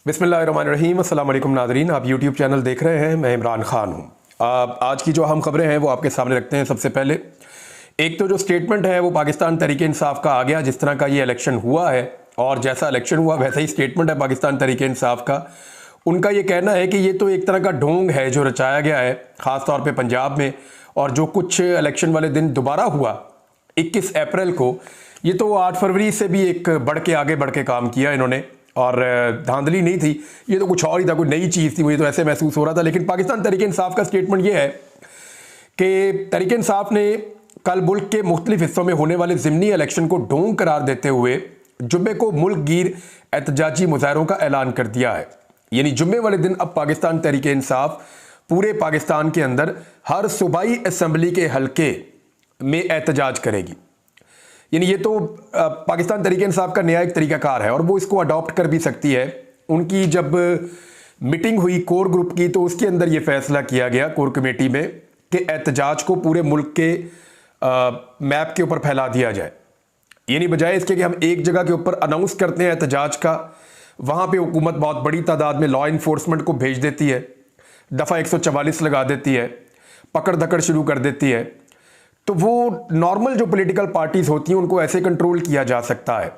बिस्मिल्लाहिर्रहमानिर्रहीम। अस्सलाम वालेकुम नाज़रीन, आप यूट्यूब चैनल देख रहे हैं। मैं इमरान खान हूँ। आज की जो अहम खबरें हैं वो आपके सामने रखते हैं। सबसे पहले एक तो जो स्टेटमेंट है वो पाकिस्तान तहरीके इंसाफ का आ गया। जिस तरह का ये इलेक्शन हुआ है और जैसा इलेक्शन हुआ वैसा ही स्टेटमेंट है पाकिस्तान तहरीके इंसाफ का। उनका ये कहना है कि ये तो एक तरह का ढोंग है जो रचाया गया है, ख़ास तौर पर पंजाब में। और जो कुछ इलेक्शन वाले दिन दोबारा हुआ 21 अप्रैल को, ये तो 8 फरवरी से भी एक आगे बढ़ के काम किया इन्होंने। और धांधली नहीं थी, ये तो कुछ और ही था, कोई नई चीज़ थी, मुझे तो ऐसे महसूस हो रहा था। लेकिन पाकिस्तान तहरीके इंसाफ का स्टेटमेंट ये है कि तहरीके इंसाफ ने कल मुल्क के मुख्तलिफ हिस्सों में होने वाले ज़िमनी इलेक्शन को ढोंग करार देते हुए जुम्मे को मुल्क गिर एहतजाजी मुजाहरों का ऐलान कर दिया है। यानी जुम्मे वाले दिन अब पाकिस्तान तहरीके इंसाफ पूरे पाकिस्तान के अंदर हर सूबाई असम्बली के हल्के में एहतजाज करेगी। यानी ये तो पाकिस्तान तहरीके इंसाफ का नया एक तरीकाकार है और वो इसको अडॉप्ट कर भी सकती है। उनकी जब मीटिंग हुई कोर ग्रुप की तो उसके अंदर ये फैसला किया गया कोर कमेटी में कि एहतजाज को पूरे मुल्क के मैप के ऊपर फैला दिया जाए। यानी बजाय इसके कि हम एक जगह के ऊपर अनाउंस करते हैं एहतजाज का, वहाँ पे हुकूमत बहुत बड़ी तादाद में लॉ इन्फोर्समेंट को भेज देती है, दफ़ा 144 लगा देती है, पकड़ धकड़ शुरू कर देती है। तो वो नॉर्मल जो पॉलिटिकल पार्टीज होती हैं उनको ऐसे कंट्रोल किया जा सकता है।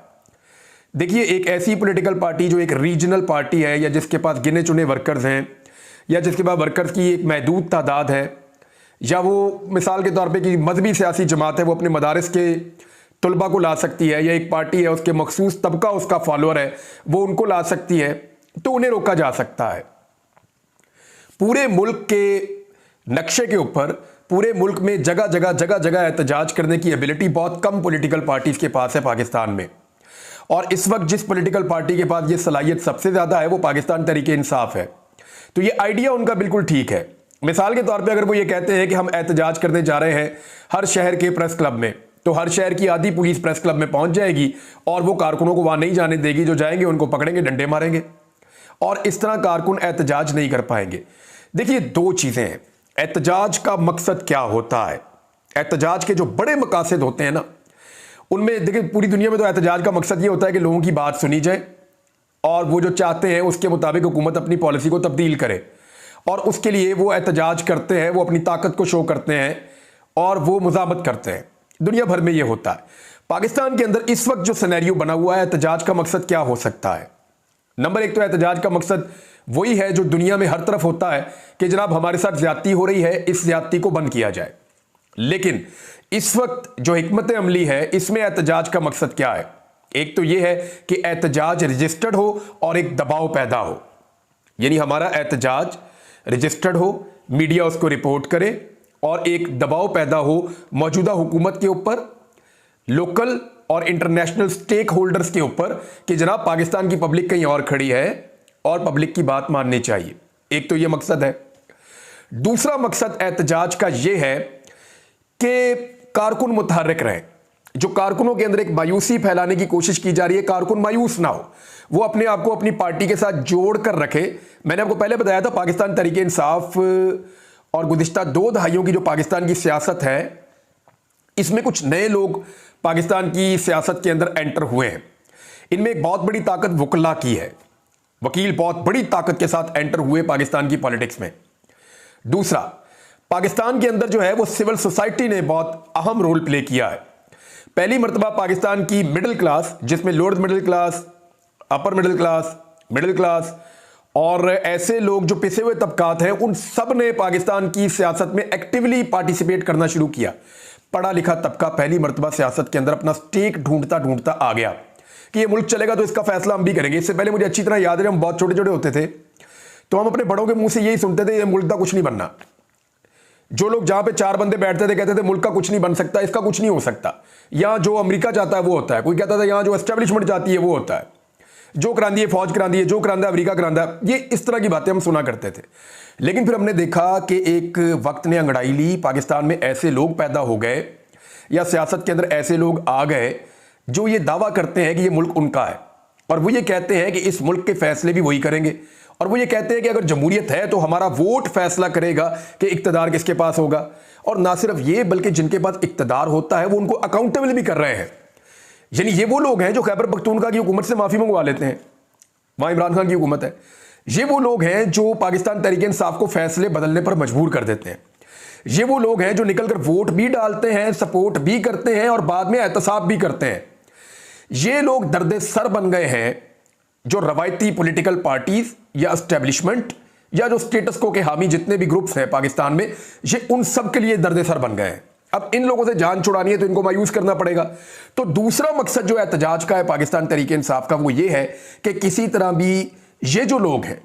देखिए, एक ऐसी पॉलिटिकल पार्टी जो एक रीजनल पार्टी है या जिसके पास गिने चुने वर्कर्स हैं या जिसके पास वर्कर्स की एक महदूद तादाद है, या वो मिसाल के तौर पे कि मजहबी सियासी जमात है, वो अपने मदारस के तलबा को ला सकती है, या एक पार्टी है उसके मखसूस तबका उसका फॉलोअर है वो उनको ला सकती है, तो उन्हें रोका जा सकता है। पूरे मुल्क के नक्शे के ऊपर पूरे मुल्क में जगह जगह एहतजाज करने की एबिलिटी बहुत कम पॉलिटिकल पार्टीज के पास है पाकिस्तान में। और इस वक्त जिस पॉलिटिकल पार्टी के पास ये सलाहियत सबसे ज़्यादा है वो पाकिस्तान तहरीके इंसाफ है। तो ये आइडिया उनका बिल्कुल ठीक है। मिसाल के तौर पे अगर वो ये कहते हैं कि हम एहतजाज करने जा रहे हैं हर शहर के प्रेस क्लब में, तो हर शहर की आधी पुलिस प्रेस क्लब में पहुंच जाएगी और वो कारकुनों को वहां नहीं जाने देगी। जो जाएंगे उनको पकड़ेंगे, डंडे मारेंगे और इस तरह कारकुन एहतजाज नहीं कर पाएंगे। देखिए, दो चीज़ें हैं। एहतजाज का मकसद क्या होता है? एहतजाज के जो बड़े मकासद होते हैं ना, उनमें देखिए पूरी दुनिया में तो एहतजाज का मकसद ये होता है कि लोगों की बात सुनी जाए और वो जो चाहते हैं उसके मुताबिक हुकूमत अपनी पॉलिसी को तब्दील करे, और उसके लिए वो एहतजाज करते हैं, वो अपनी ताकत को शो करते हैं और वो मुजामत करते हैं। दुनिया भर में ये होता है। पाकिस्तान के अंदर इस वक्त जो सिनेरियो बना हुआ है, एहतजाज का मकसद क्या हो सकता है? नंबर एक तो एहतजाज का मकसद वही है जो दुनिया में हर तरफ होता है कि जनाब हमारे साथ ज्यादती हो रही है, इस ज्यादती को बंद किया जाए। लेकिन इस वक्त जो हिकमत अमली है इसमें एहतजाज का मकसद क्या है? एक तो यह है कि एहतजाज रजिस्टर्ड हो और एक दबाव पैदा हो। यानी हमारा एहतजाज रजिस्टर्ड हो, मीडिया उसको रिपोर्ट करे और एक दबाव पैदा हो मौजूदा हुकूमत के ऊपर, लोकल और इंटरनेशनल स्टेक होल्डर्स के ऊपर कि जनाब पाकिस्तान की पब्लिक कहीं और खड़ी है और पब्लिक की बात माननी चाहिए। एक तो यह मकसद है। दूसरा मकसद एहतजाज का यह है कि कारकुन मुतहर्रिक रहें। जो कारकुनों के अंदर एक मायूसी फैलाने की कोशिश की जा रही है, कारकुन मायूस ना हो, वो अपने आप को अपनी पार्टी के साथ जोड़ कर रखे। मैंने आपको पहले बताया था पाकिस्तान तहरीके इंसाफ और गुज़िश्ता 2 दहाइयों की जो पाकिस्तान की सियासत है, इसमें कुछ नए लोग पाकिस्तान की सियासत के अंदर एंटर हुए हैं। इनमें एक बहुत बड़ी ताकत वकला की है। वकील बहुत बड़ी ताकत के साथ एंटर हुए पाकिस्तान की पॉलिटिक्स में। दूसरा, पाकिस्तान के अंदर जो है वो सिविल सोसाइटी ने बहुत अहम रोल प्ले किया है। पहली मर्तबा पाकिस्तान की मिडिल क्लास, जिसमें lower middle class, upper middle class और ऐसे लोग जो पिसे हुए तबकात हैं, उन सब ने पाकिस्तान की सियासत में एक्टिवली पार्टिसिपेट करना शुरू किया। पढ़ा लिखा तबका पहली मर्तबा सियासत के अंदर अपना स्टेक ढूंढता आ गया कि ये मुल्क चलेगा तो इसका फैसला हम भी करेंगे। इससे पहले मुझे अच्छी तरह याद है, हम बहुत छोटे छोटे होते थे तो हम अपने बड़ों के मुंह से यही सुनते थे, ये मुल्क का कुछ नहीं बनना। जो लोग जहां पे 4 बंदे बैठते थे कहते थे मुल्क का कुछ नहीं बन सकता, इसका कुछ नहीं हो सकता। यहां जो अमेरिका चाहता है वो होता है। कोई कहता था यहां जो एस्टेब्लिशमेंट चाहती है वो होता है, जो करांदी है फौज करांदी है, जो करांदा अमेरिका करांदा है। ये इस तरह की बातें हम सुना करते थे। लेकिन फिर हमने देखा कि एक वक्त ने अंगड़ाई ली, पाकिस्तान में ऐसे लोग पैदा हो गए या सियासत के अंदर ऐसे लोग आ गए जो ये दावा करते हैं कि ये मुल्क उनका है, और वो ये कहते हैं कि इस मुल्क के फैसले भी वही करेंगे, और वो ये कहते हैं कि अगर जमहूरियत है तो हमारा वोट फैसला करेगा कि इक्तदार किसके पास होगा। और ना सिर्फ ये बल्कि जिनके पास इक्तदार होता है वो उनको अकाउंटेबल भी कर रहे हैं। यानी ये वो लोग हैं जो खैबर पख्तूनख्वा की हुकूमत से माफी मंगवा लेते हैं। वहां इमरान खान की हुकूमत है। ये वो लोग हैं जो पाकिस्तान तहरीक इंसाफ को फैसले बदलने पर मजबूर कर देते हैं। ये वो लोग हैं जो निकलकर वोट भी डालते हैं, सपोर्ट भी करते हैं और बाद में एहतसाब भी करते हैं। ये लोग दर्द सर बन गए हैं जो रवायती पॉलिटिकल पार्टीज या एस्टेब्लिशमेंट या जो स्टेटस को के हामी जितने भी ग्रुप्स हैं पाकिस्तान में, ये उन सब के लिए दर्द सर बन गए हैं। अब इन लोगों से जान छुड़ानी है तो इनको मायूस करना पड़ेगा। तो दूसरा मकसद जो एहतजाज का है पाकिस्तान तहरीक इंसाफ का, वो ये है कि किसी तरह भी ये जो लोग हैं,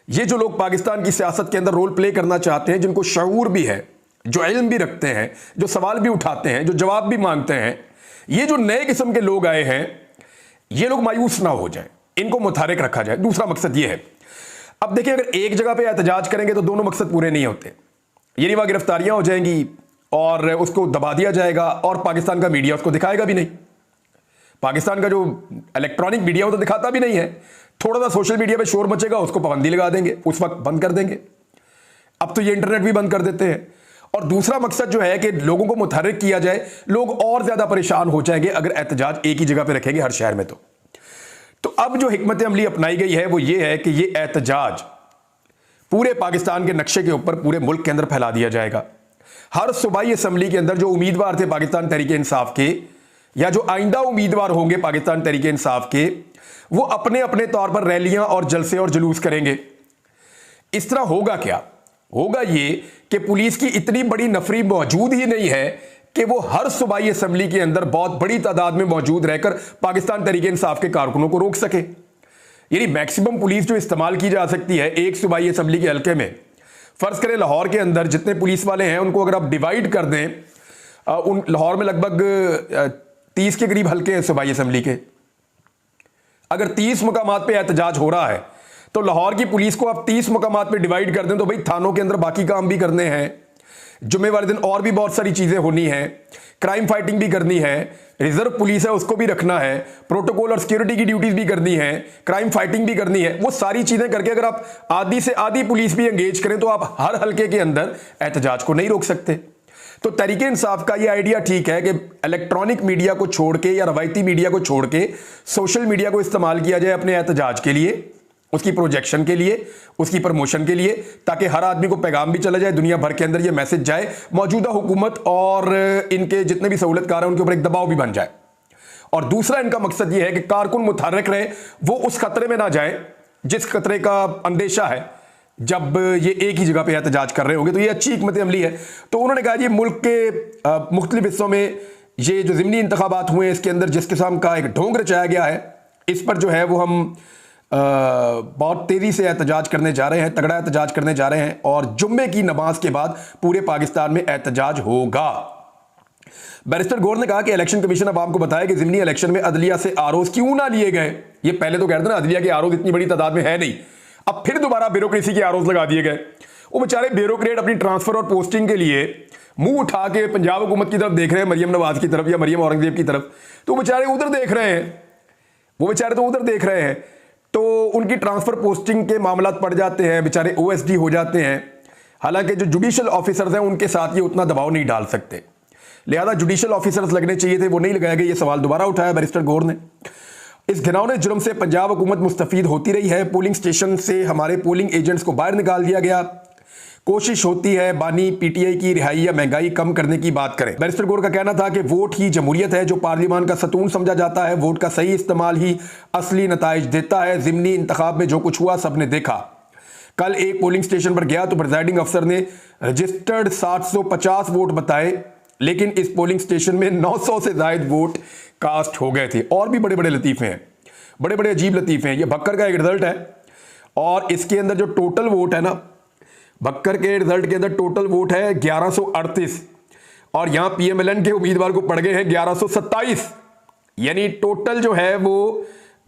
ये जो लोग पाकिस्तान की सियासत के अंदर रोल प्ले करना चाहते हैं, जिनको शऊर भी है, जो इल्म भी रखते हैं, जो सवाल भी उठाते हैं, जो जवाब भी मांगते हैं, ये जो नए किस्म के लोग आए हैं, ये लोग मायूस ना हो जाए, इनको मुतहरिक रखा जाए। दूसरा मकसद ये है। अब देखिए, अगर एक जगह पे एहतजाज करेंगे तो दोनों मकसद पूरे नहीं होते। यानी वहां गिरफ्तारियां हो जाएंगी और उसको दबा दिया जाएगा और पाकिस्तान का मीडिया उसको दिखाएगा भी नहीं। पाकिस्तान का जो इलेक्ट्रॉनिक मीडिया वो तो दिखाता भी नहीं है। थोड़ा सा सोशल मीडिया पे शोर मचेगा, उसको पाबंदी लगा देंगे, उस वक्त बंद कर देंगे। अब तो ये इंटरनेट भी बंद कर देते हैं। और दूसरा मकसद जो है कि लोगों को मुतहरिक किया जाए, लोग और ज्यादा परेशान हो जाएंगे अगर एहतजाज एक ही जगह पे रखेंगे हर शहर में। तो अब जो हिकमत अमली अपनाई गई है वो ये है कि ये एहतजाज पूरे पाकिस्तान के नक्शे के ऊपर पूरे मुल्क के अंदर फैला दिया जाएगा। हर सूबाई असम्बली के अंदर जो उम्मीदवार थे पाकिस्तान तहरीक इंसाफ के, या जो आइंदा उम्मीदवार होंगे पाकिस्तान तहरीक इंसाफ के, वो अपने अपने तौर पर रैलियां और जलसे और जुलूस करेंगे। इस तरह होगा क्या? होगा ये कि पुलिस की इतनी बड़ी नफरी मौजूद ही नहीं है कि वो हर सूबाई असम्बली के अंदर बहुत बड़ी तादाद में मौजूद रहकर पाकिस्तान तहरीक इंसाफ के कारकुनों को रोक सके। यानी मैक्सिमम पुलिस जो इस्तेमाल की जा सकती है एक सूबाई असम्बली के हल्के में, फर्ज करें लाहौर के अंदर जितने पुलिस वाले हैं उनको अगर आप डिवाइड कर दें, उन लाहौर में लगभग 30 के करीब हल्के हैं सूबाई असम्बली के। अगर 30 मुकामात पे एहतजाज हो रहा है तो लाहौर की पुलिस को आप 30 मुकामात पे डिवाइड कर दें तो भाई थानों के अंदर बाकी काम भी करने हैं, जुम्मे वाले दिन और भी बहुत सारी चीजें होनी है, क्राइम फाइटिंग भी करनी है, रिजर्व पुलिस है उसको भी रखना है, प्रोटोकॉल और सिक्योरिटी की ड्यूटीज भी करनी है, क्राइम फाइटिंग भी करनी है। वो सारी चीजें करके अगर आप आधी से आधी पुलिस भी एंगेज करें तो आप हर हल्के के अंदर एहतजाज को नहीं रोक सकते। तो तहरीक इंसाफ का ये आइडिया ठीक है कि इलेक्ट्रॉनिक मीडिया को छोड़ के या रवायती मीडिया को छोड़ के सोशल मीडिया को इस्तेमाल किया जाए अपने एहतजाज के लिए, उसकी प्रोजेक्शन के लिए, उसकी प्रमोशन के लिए, ताकि हर आदमी को पैगाम भी चला जाए, दुनिया भर के अंदर यह मैसेज जाए, मौजूदा हुकूमत और इनके जितने भी सहूलतकार हैं उनके ऊपर एक दबाव भी बन जाए। और दूसरा इनका मकसद यह है कि कारकुन मुतहर्रिक रहे, वो उस खतरे में ना जाए जिस खतरे का अंदेशा है जब ये एक ही जगह पे एहतजाज कर रहे होंगे। तो ये अच्छी हिकमत अमली है। तो उन्होंने कहा ये मुल्क के मुख्तलिफ हिस्सों में ये जो ज़िमनी इंतखाबात हुए इसके अंदर जिस किस्म का एक ढोंग रचाया गया है, इस पर जो है वो हम बहुत तेज़ी से एहतजाज करने जा रहे हैं, तगड़ा एहतजाज करने जा रहे हैं और जुम्मे की नमाज के बाद पूरे पाकिस्तान में एहतजाज होगा। बैरिस्टर गौर ने कहा कि इलेक्शन कमीशन अवाम को बताया कि ज़िमनी इलेक्शन में अदलिया से आरोज क्यों ना लिए गए। ये पहले तो कहते ना अदलिया के आरोज इतनी बड़ी तादाद में है नहीं, अब फिर दोबारा ब्यूरोक्रेसी के आरोज लगा दिए गए। वो बेचारे ब्यूरोक्रेट अपनी ट्रांसफर और पोस्टिंग के लिए मुंह उठा के पंजाब हुकूमत की तरफ देख रहे हैं, मरियम नवाज की तरफ या मरियम औरंगजेब की तरफ, तो बेचारे उधर देख रहे हैं, वो बेचारे तो उधर देख रहे हैं। तो उनकी ट्रांसफर पोस्टिंग के मामला पड़ जाते हैं, बेचारे ओएसडी हो जाते हैं। हालांकि जो जुडिशल ऑफिसर्स हैं उनके साथ ये उतना दबाव नहीं डाल सकते, लिहाजा जुडिशल ऑफिसर्स लगने चाहिए थे, वो नहीं लगाए गए। ये सवाल दोबारा उठाया बैरिस्टर गौर ने। इस घिनौने जुर्म से पंजाब हुकूमत मुस्तफीद होती रही है। पोलिंग स्टेशन से हमारे पोलिंग एजेंट्स को बाहर निकाल दिया गया। कोशिश होती है बानी पीटीआई की रिहाई या महंगाई कम करने की बात करें। बैरिस्टर गौर का कहना था कि वोट ही जमहूरियत है, जो पार्लियामान का सतून समझा जाता है। वोट का सही इस्तेमाल ही असली नताइज देता है। ज़िमनी इंतखाब में जो कुछ हुआ सबने देखा। कल एक पोलिंग स्टेशन पर गया तो प्रिजाइडिंग अफसर ने रजिस्टर्ड 750 वोट बताए, लेकिन इस पोलिंग स्टेशन में 900 से ज्यादा वोट कास्ट हो गए थे। और भी बड़े बड़े लतीफे हैं, बड़े बड़े अजीब लतीफे हैं। ये भक्कर का एक रिजल्ट है और इसके अंदर जो टोटल वोट है ना, भक्कर के रिजल्ट के अंदर टोटल वोट है 1138 और यहां पीएमएलएन के उम्मीदवार को पड़ गए हैं 1127। यानी टोटल जो है वो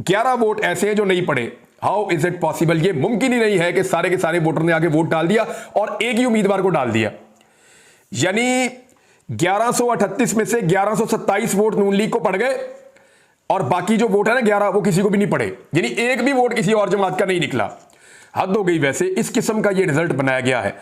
11 वोट ऐसे हैं जो नहीं पड़े। How is it possible? ये मुमकिन ही नहीं है कि सारे के सारे वोटर ने आगे वोट डाल दिया और एक ही उम्मीदवार को डाल दिया। यानी 1138 में से 1127 वोट नून लीग को पड़ गए और बाकी जो वोट है ना 11 वो किसी को भी नहीं पड़े। यानी एक भी वोट किसी और जमात का नहीं निकला। हद हो गई। वैसे इस किस्म का ये रिजल्ट बनाया गया है।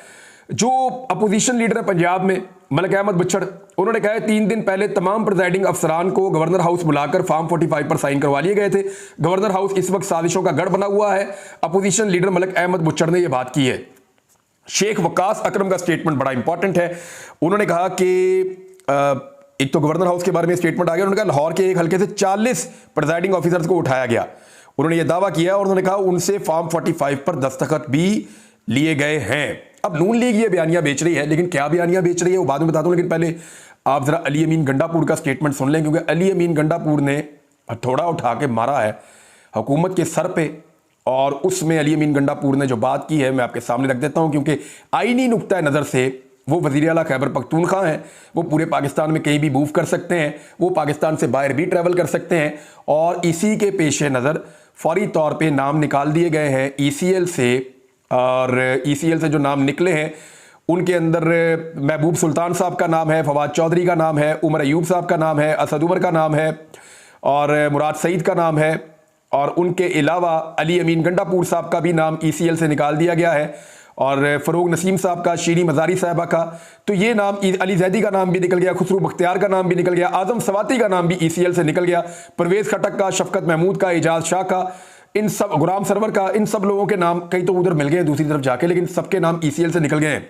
जो अपोजिशन लीडर है पंजाब में मलिक अहमद बच्चड़, उन्होंने कहा है 3 दिन पहले तमाम प्रिजाइडिंग अफसरान को गवर्नर हाउस बुलाकर फॉर्म 45 पर साइन करवा लिए गए थे। गवर्नर हाउस इस वक्त साजिशों का गढ़ बना हुआ है। अपोजिशन लीडर मलिक अहमद बच्चड़ ने यह बात की है। शेख वकास अकरम का स्टेटमेंट बड़ा इंपॉर्टेंट है। उन्होंने कहा कि एक तो गवर्नर हाउस के बारे में स्टेटमेंट आ गया, उन्होंने कहा लाहौर के एक हल्के से 40 प्रिजाइडिंग ऑफिसर्स को उठाया गया। उन्होंने यह दावा किया और उन्होंने कहा उनसे फॉर्म 45 पर दस्तखत भी लिए गए हैं। अब नून लीग ये बयानियां बेच रही है, लेकिन क्या बयानियां बेच रही है वो बाद में बताता हूं। लेकिन पहले आप जरा अली अमीन गंडापुर का स्टेटमेंट सुन लें, क्योंकि अली अमीन गंडापुर ने हथौड़ा उठा के मारा है हुकूमत के सर पे। और उसमें अली अमीन गंडापुर ने जो बात की है मैं आपके सामने रख देता हूं, क्योंकि आईनी नुक्ता नज़र से वो वज़ीर आला खैबर पख्तूनख्वा हैं। वो पूरे पाकिस्तान में कहीं भी मूव कर सकते हैं, वो पाकिस्तान से बाहर भी ट्रैवल कर सकते हैं। और इसी के पेश नज़र फौरी तौर पे नाम निकाल दिए गए हैं ECL से। और ECL से जो नाम निकले हैं उनके अंदर महबूब सुल्तान साहब का नाम है, फवाद चौधरी का नाम है, उमर अयूब साहब का नाम है, असद उमर का नाम है और मुराद सईद का नाम है। और उनके अलावा अली अमीन गंडापुर साहब का भी नाम ECL से निकाल दिया गया है, और फ़रोग नसीम साहब का, शीरी मज़ारी साहबा का। तो ये नाम, अली जैदी का नाम भी निकल गया, खुसरू बख्तियार का नाम भी निकल गया, आज़म सवाती का नाम भी ECL से निकल गया, परवेज़ खटक का, शफकत महमूद का, एजाज शाह का, इन सब, गुलाम सरवर का, इन सब लोगों के नाम कई तो उधर मिल गए दूसरी तरफ जाके, लेकिन सबके नाम ECL से निकल गए हैं।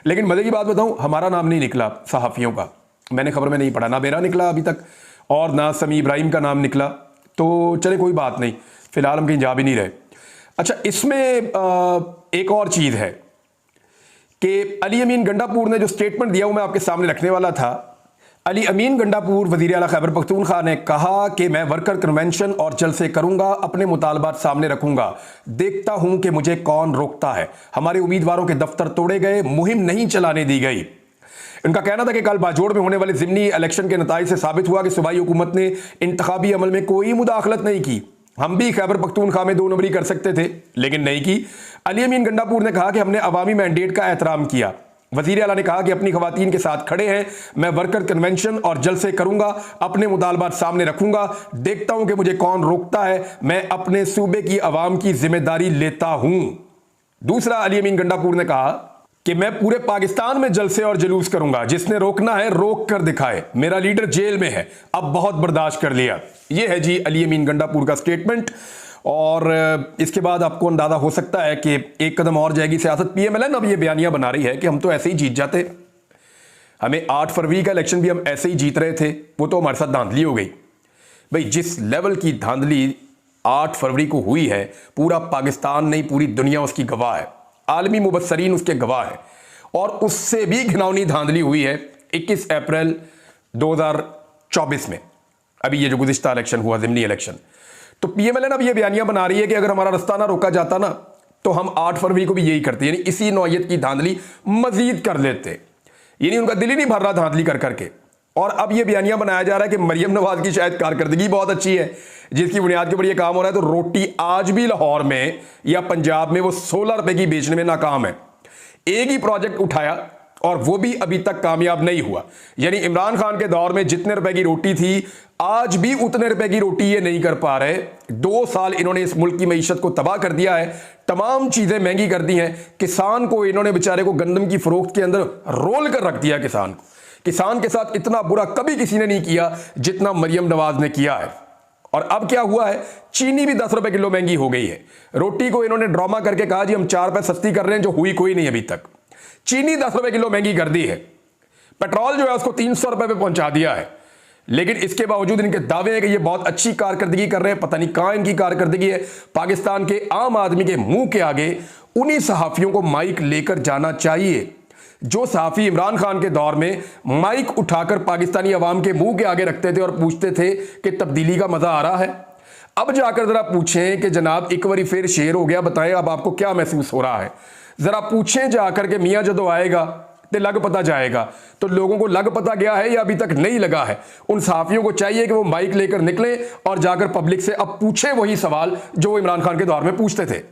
लेकिन मज़े की बात बताऊं, हमारा नाम नहीं निकला सहाफ़ियों का। मैंने खबर में नहीं पढ़ा, ना मेरा निकला अभी तक और ना समी इब्राहिम का नाम निकला। तो चले कोई बात नहीं, फिलहाल हम कहीं जा भी नहीं रहे। अच्छा, इसमें एक और चीज़ है कि अली अमीन गंडापुर ने जो स्टेटमेंट दिया वो मैं आपके सामने रखने वाला था। अली अमीन गंडापुर वज़ीर आला खैबर पख्तूनख्वा ने कहा कि मैं वर्कर कन्वेंशन और जलसे करूंगा, अपने मुतालबात सामने रखूंगा, देखता हूं कि मुझे कौन रोकता है। हमारे उम्मीदवारों के दफ्तर तोड़े गए, मुहिम नहीं चलाने दी गई। इनका कहना था कि कल बाजोड़ में होने वाले ज़िमनी इलेक्शन के नताइज से साबित हुआ कि सूबाई हुकूमत ने इंतखाबी अमल में कोई मुदाखलत नहीं की। हम भी खैबर पख्तूनख्वा में 2 नंबरी कर सकते थे, लेकिन नहीं की। अली अमीन गंडापुर ने कहा कि हमने अवामी मैंडेट का एहतराम किया। वज़ीर आला ने कहा कि अपनी खवातीन के साथ खड़े हैं, मैं वर्कर कन्वेंशन और जलसे करूंगा, अपने मुतालबात सामने रखूंगा, देखता हूं कि मुझे कौन रोकता है, मैं अपने सूबे की अवाम की जिम्मेदारी लेता हूं। दूसरा, अली अमीन गंडापुर ने कहा कि मैं पूरे पाकिस्तान में जलसे और जुलूस करूंगा, जिसने रोकना है रोक कर दिखाए, मेरा लीडर जेल में है, अब बहुत बर्दाश्त कर लिया। यह है जी अली अमीन गंडापुर का स्टेटमेंट। और इसके बाद आपको अंदाजा हो सकता है कि एक कदम और जाएगी सियासत। PMLN अब ये बयानियां बना रही है कि हम तो ऐसे ही जीत जाते, हमें 8 फरवरी का इलेक्शन भी हम ऐसे ही जीत रहे थे, वो तो हमारे साथ धांधली हो गई। भाई, जिस लेवल की धांधली 8 फरवरी को हुई है, पूरा पाकिस्तान नहीं पूरी दुनिया उसकी गवाह है, आलमी मुबस्सरीन उसके गवाह है। और उससे भी घिनौनी धांधली हुई है 21 अप्रैल 2024 में, अभी ये जो गुज़िश्ता इलेक्शन हुआ, ज़िमनी इलेक्शन। तो PMLN अब ये बयानियां बना रही है कि अगर हमारा रास्ता ना रोका जाता ना तो हम 8 फरवरी को भी यही करते, यानी इसी नौयत की धांधली मजीद कर लेते। यानी उनका दिल ही नहीं भर रहा धांधली कर करके। और अब ये बयानियां बनाया जा रहा है कि मरियम नवाज की शायद कारकर्दगी बहुत अच्छी है, जिसकी बुनियाद के ऊपर ये काम हो रहा है। तो रोटी आज भी लाहौर में या पंजाब में वो 16 रुपए की बेचने में नाकाम है। एक ही प्रोजेक्ट उठाया और वो भी अभी तक कामयाब नहीं हुआ। यानी इमरान खान के दौर में जितने रुपए की रोटी थी, आज भी उतने रुपए की रोटी ये नहीं कर पा रहे। 2 साल इन्होंने इस मुल्क की मईशत को तबाह कर दिया है, तमाम चीजें महंगी कर दी हैं। किसान को इन्होंने बेचारे को गंदम की फरोख्त के अंदर रोल कर रख दिया। किसान के साथ इतना बुरा कभी किसी ने नहीं किया जितना मरियम नवाज ने किया है। और अब क्या हुआ है, चीनी भी 10 रुपए किलो महंगी हो गई है। रोटी को इन्होंने ड्रामा करके कहा जी हम 4 रुपए सस्ती कर रहे हैं, जो हुई कोई नहीं अभी तक। चीनी 10 रुपए किलो महंगी कर दी है। पेट्रोल जो है उसको 300 रुपए पे पहुंचा दिया है। लेकिन इसके बावजूद इनके दावे हैं कि ये बहुत अच्छी कारकर्दगी कर रहे हैं। पता नहीं कहां इनकी कारकर्दगी है। पाकिस्तान के आम आदमी के मुंह के आगे उन्हीं सहाफियों को माइक लेकर जाना चाहिए जो सहाफी इमरान खान के दौर में माइक उठाकर पाकिस्तानी अवाम के मुंह के आगे रखते थे और पूछते थे कि तब्दीली का मजा आ रहा है। अब जाकर जरा पूछें कि जनाब एक बारी फिर शेर हो गया, बताएं अब आपको क्या महसूस हो रहा है। जरा पूछें जाकर के मियाँ जदों आएगा तो लग पता जाएगा। तो लोगों को लग पता गया है या अभी तक नहीं लगा है। उन सहाफियों को चाहिए कि वो माइक लेकर निकलें और जाकर पब्लिक से अब पूछें वही सवाल जो वो इमरान खान के दौर में पूछते थे।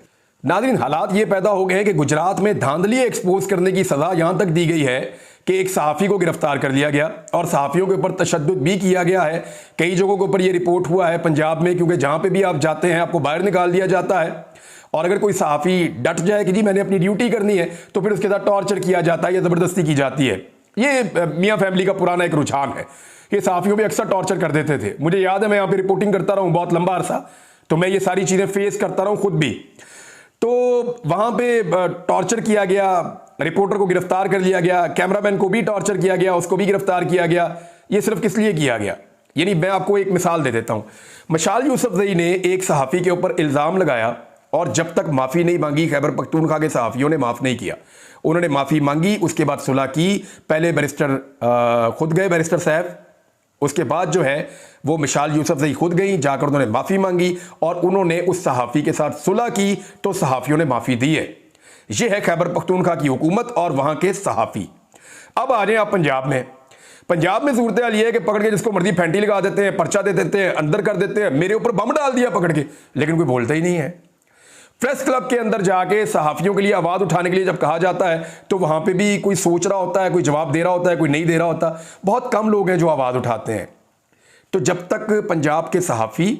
नाज़रीन, हालात ये पैदा हो गए हैं कि गुजरात में धांधली एक्सपोज करने की सजा यहां तक दी गई है कि एक सहाफ़ी को गिरफ्तार कर लिया गया और सहाफ़ियों के ऊपर तशद्दुद भी किया गया है। कई जगहों के ऊपर ये रिपोर्ट हुआ है पंजाब में, क्योंकि जहां पे भी आप जाते हैं आपको बाहर निकाल दिया जाता है और अगर कोई सहाफ़ी डट जाए कि जी मैंने अपनी ड्यूटी करनी है, तो फिर उसके साथ टॉर्चर किया जाता है या ज़बरदस्ती की जाती है। ये मियाँ फैमिली का पुराना एक रुझान है कि सहाफ़ियों भी अक्सर टॉर्चर कर देते थे। मुझे याद है मैं यहाँ पे रिपोर्टिंग करता रहा हूँ बहुत लंबा अरसा, तो मैं ये सारी चीज़ें फेस करता रहा हूँ खुद भी। तो वहाँ पे टॉर्चर किया गया, रिपोर्टर को गिरफ्तार कर लिया गया, कैमरामैन को भी टॉर्चर किया गया, उसको भी गिरफ्तार किया गया। ये सिर्फ किस लिए किया गया? यानी मैं आपको एक मिसाल दे देता हूँ। मशाल यूसुफजई ने एक सहाफ़ी के ऊपर इल्ज़ाम लगाया और जब तक माफ़ी नहीं मांगी खैबर पख्तूनख्वा के सहाफ़ियों ने माफ़ नहीं किया। उन्होंने माफ़ी मांगी, उसके बाद सुलह की। पहले बैरिस्टर खुद गए, बैरिस्टर साहब, उसके बाद जो है वो मिसाल यूसुफजई खुद गई, जाकर उन्होंने माफ़ी मांगी और उन्होंने उस सहाफ़ी के साथ सुलह की, तो सहाफ़ियों ने माफ़ी दी है। यह है खैबर पख्तूनख्वा की हुकूमत और वहाँ के सहाफ़ी। अब आ जाए आप पंजाब में। पंजाब में सूरत हाल ये है कि पकड़ के जिसको मर्जी फैंटी लगा देते हैं, पर्चा दे देते हैं, अंदर कर देते हैं। मेरे ऊपर बम डाल दिया पकड़ के, लेकिन कोई बोलता ही नहीं है। प्रेस क्लब के अंदर जाके सहाफ़ियों के लिए आवाज़ उठाने के लिए जब कहा जाता है तो वहाँ पे भी कोई सोच रहा होता है, कोई जवाब दे रहा होता है, कोई नहीं दे रहा होता। बहुत कम लोग हैं जो आवाज़ उठाते हैं। तो जब तक पंजाब के सहाफ़ी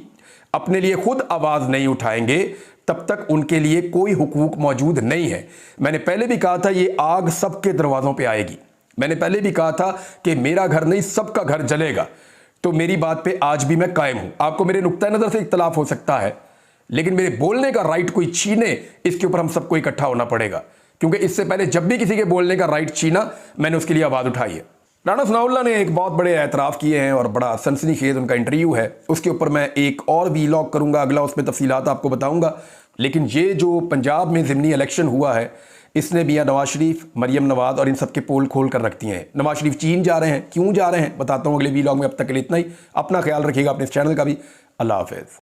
अपने लिए खुद आवाज़ नहीं उठाएंगे तब तक उनके लिए कोई हुकूक मौजूद नहीं है। मैंने पहले भी कहा था ये आग सबके दरवाज़ों पे आएगी। मैंने पहले भी कहा था कि मेरा घर नहीं सबका घर जलेगा। तो मेरी बात पे आज भी मैं कायम हूँ। आपको मेरे नुक्ता नज़र से इख्तलाफ हो सकता है, लेकिन मेरे बोलने का राइट कोई छीने, इसके ऊपर हम सबको इकट्ठा होना पड़ेगा। क्योंकि इससे पहले जब भी किसी के बोलने का राइट छीना, मैंने उसके लिए आवाज़ उठाई है। राना सनाउल्लाह ने एक बहुत बड़े एतराफ़ किए हैं और बड़ा सनसनीखेज उनका इंटरव्यू है। उसके ऊपर मैं एक और वीलॉग करूंगा अगला, उसमें तफसीलात आपको बताऊंगा। लेकिन ये जो पंजाब में ज़िमनी इलेक्शन हुआ है, इसने मियां नवाज शरीफ, मरियम नवाज और इन सबके पोल खोल कर रख दिए हैं। नवाज शरीफ चीन जा रहे हैं, क्यों जा रहे हैं बताता हूँ अगले वीलॉग में। अब तक के लिए इतना ही। अपना ख्याल रखिएगा, अपने इस चैनल का भी। अल्लाह हाफ़िज़।